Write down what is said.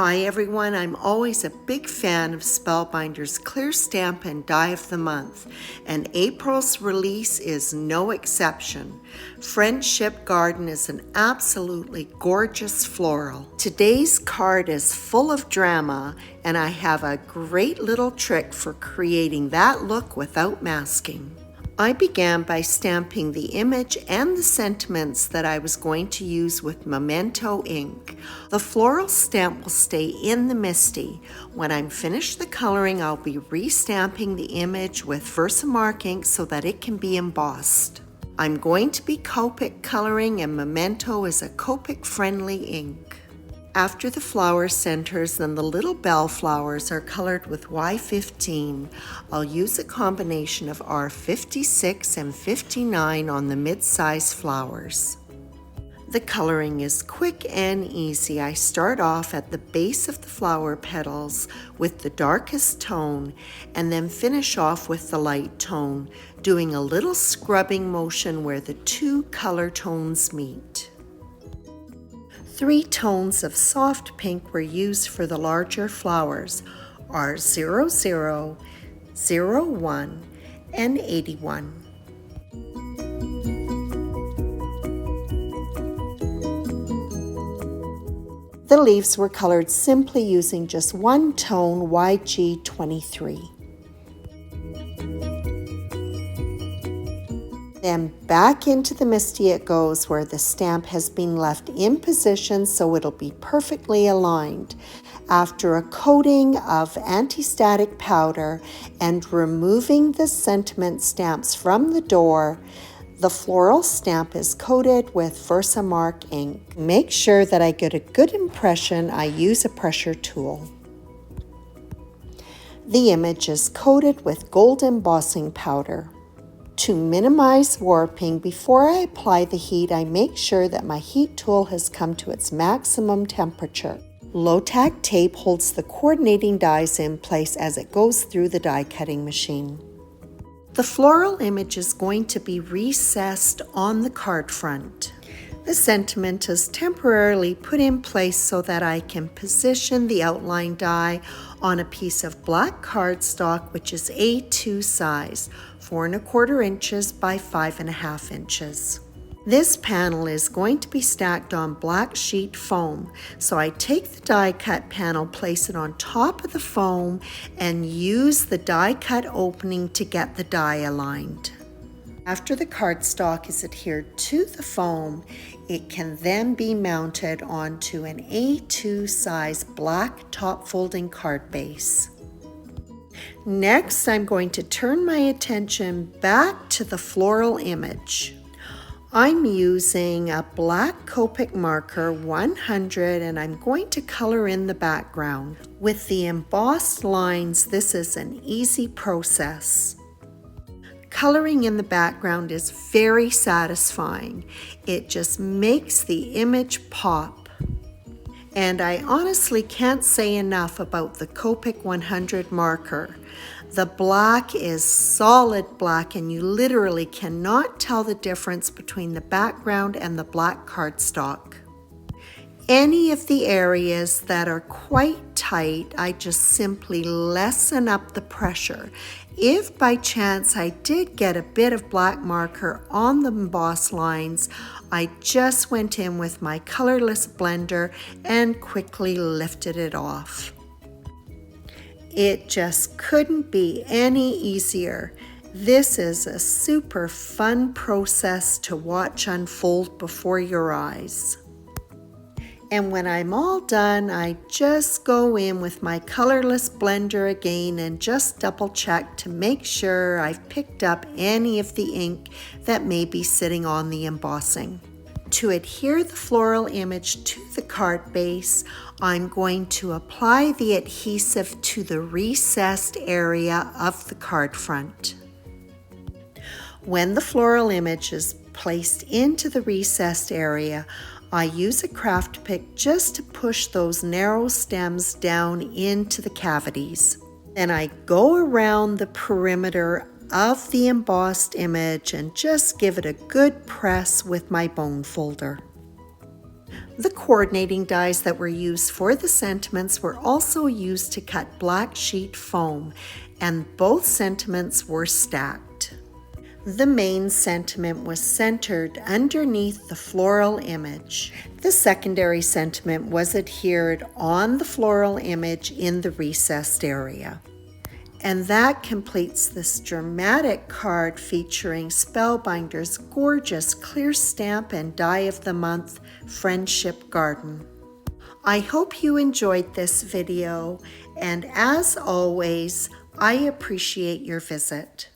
Hi everyone, I'm always a big fan of Spellbinder's Clear Stamp and Die of the Month, and April's release is no exception. Friendship Garden is an absolutely gorgeous floral. Today's card is full of drama, and I have a great little trick for creating that look without masking. I began by stamping the image and the sentiments that I was going to use with Memento ink. The floral stamp will stay in the Misty. When I'm finished the coloring, I'll be restamping the image with Versamark ink so that it can be embossed. I'm going to be Copic coloring, and Memento is a Copic friendly ink. After the flower centers and the little bell flowers are colored with Y15, I'll use a combination of R56 and 59 on the mid-size flowers. The coloring is quick and easy. I start off at the base of the flower petals with the darkest tone and then finish off with the light tone, doing a little scrubbing motion where the two color tones meet. 3 tones of soft pink were used for the larger flowers, R00, 01, and 81. The leaves were colored simply using just one tone, YG23. Then back into the Misty it goes, where the stamp has been left in position so it'll be perfectly aligned. After a coating of anti-static powder and removing the sentiment stamps from the door, the floral stamp is coated with Versamark ink. Make sure that I get a good impression. I use a pressure tool. The image is coated with gold embossing powder. To minimize warping, before I apply the heat, I make sure that my heat tool has come to its maximum temperature. Low-tack tape holds the coordinating dies in place as it goes through the die cutting machine. The floral image is going to be recessed on the card front. The sentiment is temporarily put in place so that I can position the outline die on a piece of black cardstock, which is A2 size, 4 1/4 inches by 5 1/2 inches. This panel is going to be stacked on black sheet foam, so I take the die cut panel, place it on top of the foam, and use the die cut opening to get the die aligned. After the cardstock is adhered to the foam, it can then be mounted onto an A2 size black top folding card base. Next, I'm going to turn my attention back to the floral image. I'm using a black Copic marker 100, and I'm going to color in the background. With the embossed lines, this is an easy process. Coloring in the background is very satisfying. It just makes the image pop. And I honestly can't say enough about the Copic 100 marker. The black is solid black, and you literally cannot tell the difference between the background and the black cardstock. Any of the areas that are quite tight, I just simply lessen up the pressure. If by chance I did get a bit of black marker on the embossed lines, I just went in with my colorless blender and quickly lifted it off. It just couldn't be any easier. This is a super fun process to watch unfold before your eyes. And when I'm all done, I just go in with my colorless blender again and just double check to make sure I've picked up any of the ink that may be sitting on the embossing. To adhere the floral image to the card base, I'm going to apply the adhesive to the recessed area of the card front. When the floral image is placed into the recessed area, I use a craft pick just to push those narrow stems down into the cavities. Then I go around the perimeter of the embossed image and just give it a good press with my bone folder. The coordinating dies that were used for the sentiments were also used to cut black sheet foam, and both sentiments were stacked. The main sentiment was centered underneath the floral image. The secondary sentiment was adhered on the floral image in the recessed area. And that completes this dramatic card featuring Spellbinder's gorgeous clear stamp and die of the month, Friendship Garden. I hope you enjoyed this video, and as always, I appreciate your visit.